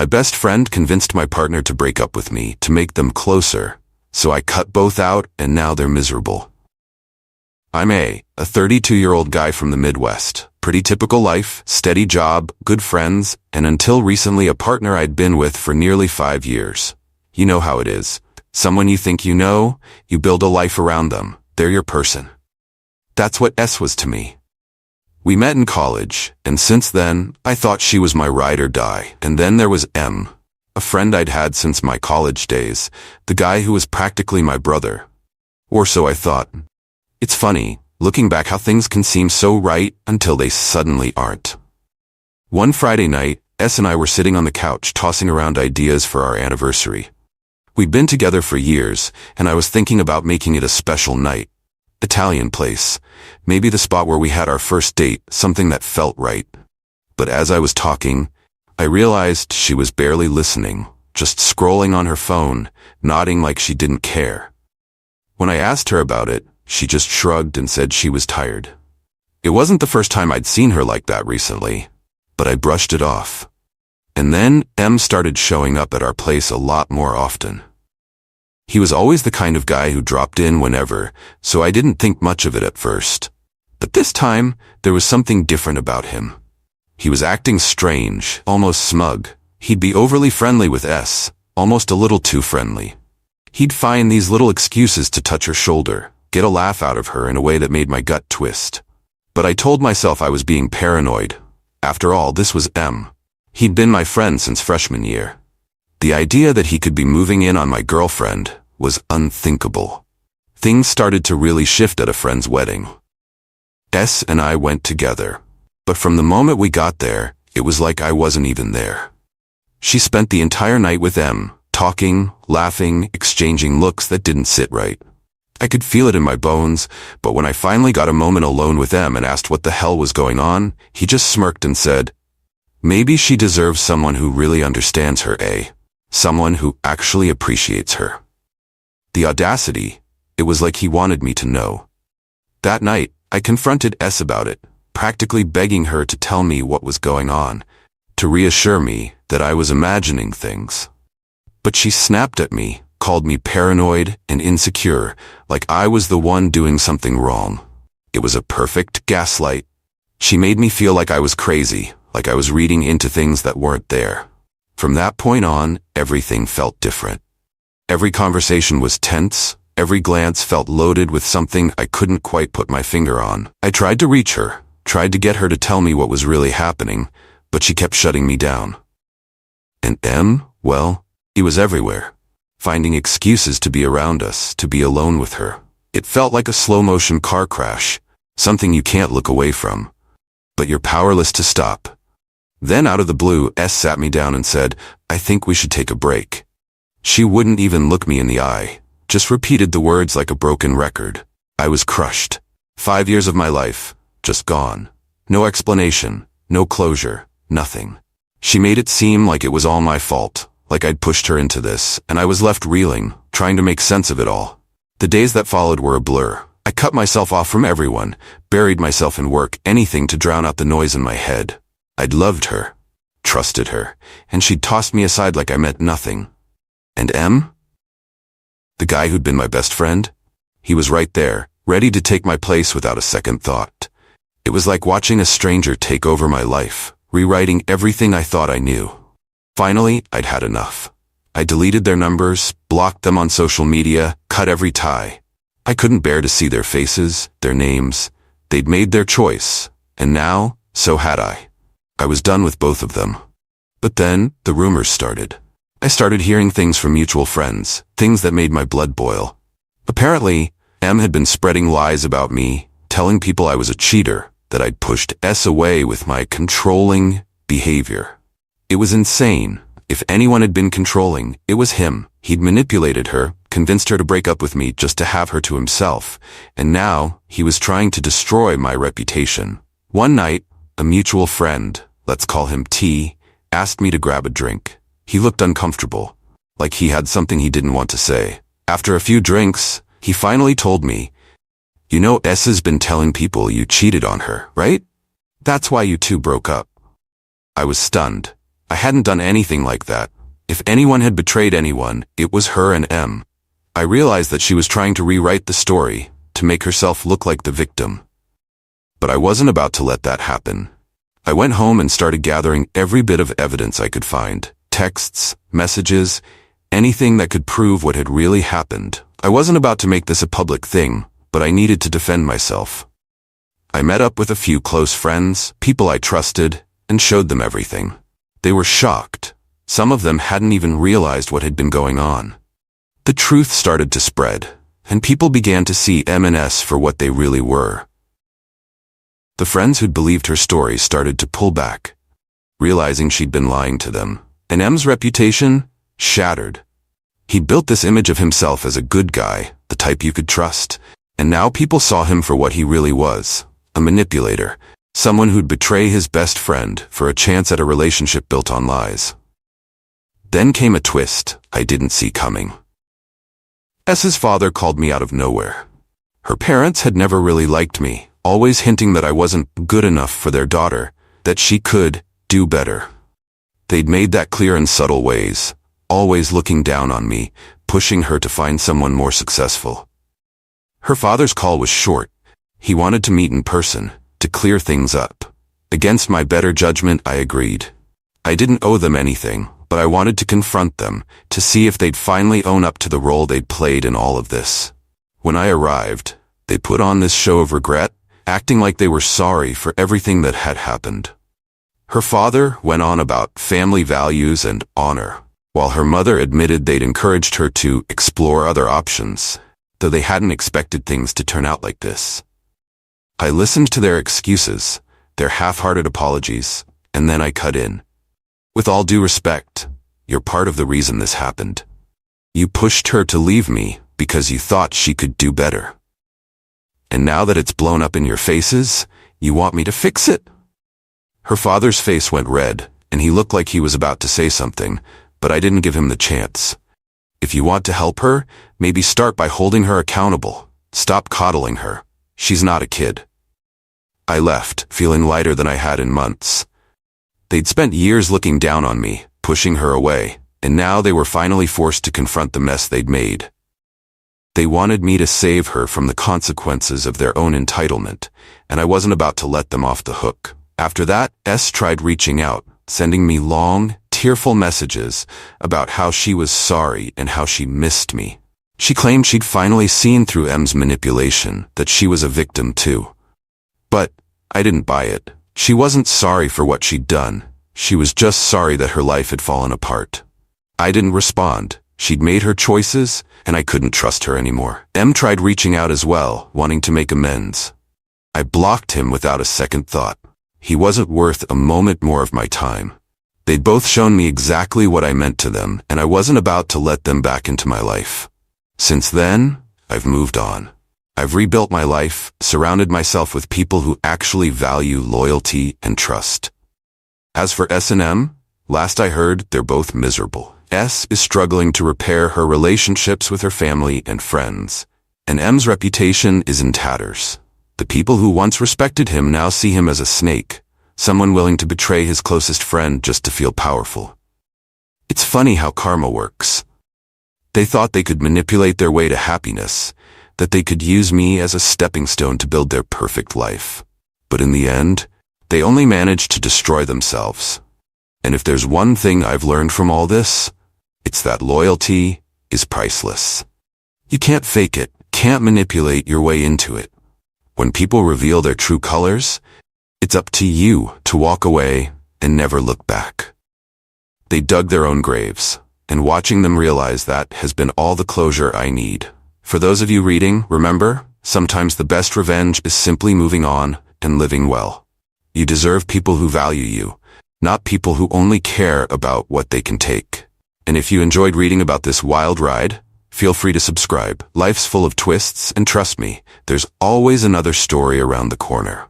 My best friend convinced my partner to break up with me to make them closer, so I cut both out and now they're miserable. I'm a 32-year-old guy from the Midwest. Pretty typical life, steady job, good friends, and until recently a partner I'd been with for nearly 5 years. You know how it is. Someone you think you know, you build a life around them. They're your person. That's what S was to me. We met in college, and since then, I thought she was my ride or die. And then there was M, a friend I'd had since my college days, the guy who was practically my brother. Or so I thought. It's funny, looking back, how things can seem so right until they suddenly aren't. One Friday night, S and I were sitting on the couch tossing around ideas for our anniversary. We'd been together for years, and I was thinking about making it a special night. Italian place. Maybe the spot where we had our first date, something that felt right. But as I was talking, I realized she was barely listening, just scrolling on her phone, nodding like she didn't care. When I asked her about it, she just shrugged and said she was tired. It wasn't the first time I'd seen her like that recently, but I brushed it off. And then M started showing up at our place a lot more often. He was always the kind of guy who dropped in whenever, so I didn't think much of it at first. But this time, there was something different about him. He was acting strange, almost smug. He'd be overly friendly with S, almost a little too friendly. He'd find these little excuses to touch her shoulder, get a laugh out of her in a way that made my gut twist. But I told myself I was being paranoid. After all, this was M. He'd been my friend since freshman year. The idea that he could be moving in on my girlfriend was unthinkable. Things started to really shift at a friend's wedding. S and I went together. But from the moment we got there, it was like I wasn't even there. She spent the entire night with M, talking, laughing, exchanging looks that didn't sit right. I could feel it in my bones, but when I finally got a moment alone with M and asked what the hell was going on, he just smirked and said, "Maybe she deserves someone who really understands her, someone who actually appreciates her." The audacity, it was like he wanted me to know. That night, I confronted S about it, practically begging her to tell me what was going on, to reassure me that I was imagining things. But she snapped at me, called me paranoid and insecure, like I was the one doing something wrong. It was a perfect gaslight. She made me feel like I was crazy, like I was reading into things that weren't there. From that point on, everything felt different. Every conversation was tense, every glance felt loaded with something I couldn't quite put my finger on. I tried to reach her, tried to get her to tell me what was really happening, but she kept shutting me down. And M, well, he was everywhere, finding excuses to be around us, to be alone with her. It felt like a slow-motion car crash, something you can't look away from, but you're powerless to stop. Then out of the blue, S sat me down and said, "I think we should take a break." She wouldn't even look me in the eye, just repeated the words like a broken record. I was crushed. 5 years of my life, just gone. No explanation, no closure, nothing. She made it seem like it was all my fault, like I'd pushed her into this, and I was left reeling, trying to make sense of it all. The days that followed were a blur. I cut myself off from everyone, buried myself in work, anything to drown out the noise in my head. I'd loved her, trusted her, and she'd tossed me aside like I meant nothing. And M? The guy who'd been my best friend? He was right there, ready to take my place without a second thought. It was like watching a stranger take over my life, rewriting everything I thought I knew. Finally, I'd had enough. I deleted their numbers, blocked them on social media, cut every tie. I couldn't bear to see their faces, their names. They'd made their choice, and now, so had I. I was done with both of them. But then, the rumors started. I started hearing things from mutual friends, things that made my blood boil. Apparently, M had been spreading lies about me, telling people I was a cheater, that I'd pushed S away with my controlling behavior. It was insane. If anyone had been controlling, it was him. He'd manipulated her, convinced her to break up with me just to have her to himself, and now he was trying to destroy my reputation. One night, a mutual friend, let's call him T, asked me to grab a drink. He looked uncomfortable, like he had something he didn't want to say. After a few drinks, he finally told me, "You know, S has been telling people you cheated on her, right? That's why you two broke up." I was stunned. I hadn't done anything like that. If anyone had betrayed anyone, it was her and M. I realized that she was trying to rewrite the story, to make herself look like the victim. But I wasn't about to let that happen. I went home and started gathering every bit of evidence I could find. Texts, messages, anything that could prove what had really happened. I wasn't about to make this a public thing, but I needed to defend myself. I met up with a few close friends, people I trusted, and showed them everything. They were shocked. Some of them hadn't even realized what had been going on. The truth started to spread, and people began to see M and S for what they really were. The friends who'd believed her story started to pull back, realizing she'd been lying to them, and M's reputation shattered. He built this image of himself as a good guy, the type you could trust, and now people saw him for what he really was, a manipulator, someone who'd betray his best friend for a chance at a relationship built on lies. Then came a twist I didn't see coming. S's father called me out of nowhere. Her parents had never really liked me, always hinting that I wasn't good enough for their daughter, that she could do better. They'd made that clear in subtle ways, always looking down on me, pushing her to find someone more successful. Her father's call was short. He wanted to meet in person, to clear things up. Against my better judgment, I agreed. I didn't owe them anything, but I wanted to confront them, to see if they'd finally own up to the role they'd played in all of this. When I arrived, they put on this show of regret, acting like they were sorry for everything that had happened. Her father went on about family values and honor, while her mother admitted they'd encouraged her to explore other options, though they hadn't expected things to turn out like this. I listened to their excuses, their half-hearted apologies, and then I cut in. With all due respect, you're part of the reason this happened. You pushed her to leave me because you thought she could do better. And now that it's blown up in your faces, you want me to fix it? Her father's face went red, and he looked like he was about to say something, but I didn't give him the chance. If you want to help her, maybe start by holding her accountable. Stop coddling her. She's not a kid. I left, feeling lighter than I had in months. They'd spent years looking down on me, pushing her away, and now they were finally forced to confront the mess they'd made. They wanted me to save her from the consequences of their own entitlement, and I wasn't about to let them off the hook. After that, S tried reaching out, sending me long, tearful messages about how she was sorry and how she missed me. She claimed she'd finally seen through M's manipulation, that she was a victim too. But I didn't buy it. She wasn't sorry for what she'd done. She was just sorry that her life had fallen apart. I didn't respond. She'd made her choices, and I couldn't trust her anymore. M tried reaching out as well, wanting to make amends. I blocked him without a second thought. He wasn't worth a moment more of my time. They'd both shown me exactly what I meant to them, and I wasn't about to let them back into my life. Since then, I've moved on. I've rebuilt my life, surrounded myself with people who actually value loyalty and trust. As for S and M, last I heard, they're both miserable. S is struggling to repair her relationships with her family and friends, and M's reputation is in tatters. The people who once respected him now see him as a snake, someone willing to betray his closest friend just to feel powerful. It's funny how karma works. They thought they could manipulate their way to happiness, that they could use me as a stepping stone to build their perfect life. But in the end, they only managed to destroy themselves. And if there's one thing I've learned from all this, it's that loyalty is priceless. You can't fake it, can't manipulate your way into it. When people reveal their true colors, it's up to you to walk away and never look back. They dug their own graves, and watching them realize that has been all the closure I need. For those of you reading, remember, sometimes the best revenge is simply moving on and living well. You deserve people who value you, not people who only care about what they can take. And if you enjoyed reading about this wild ride, feel free to subscribe. Life's full of twists, and trust me, there's always another story around the corner.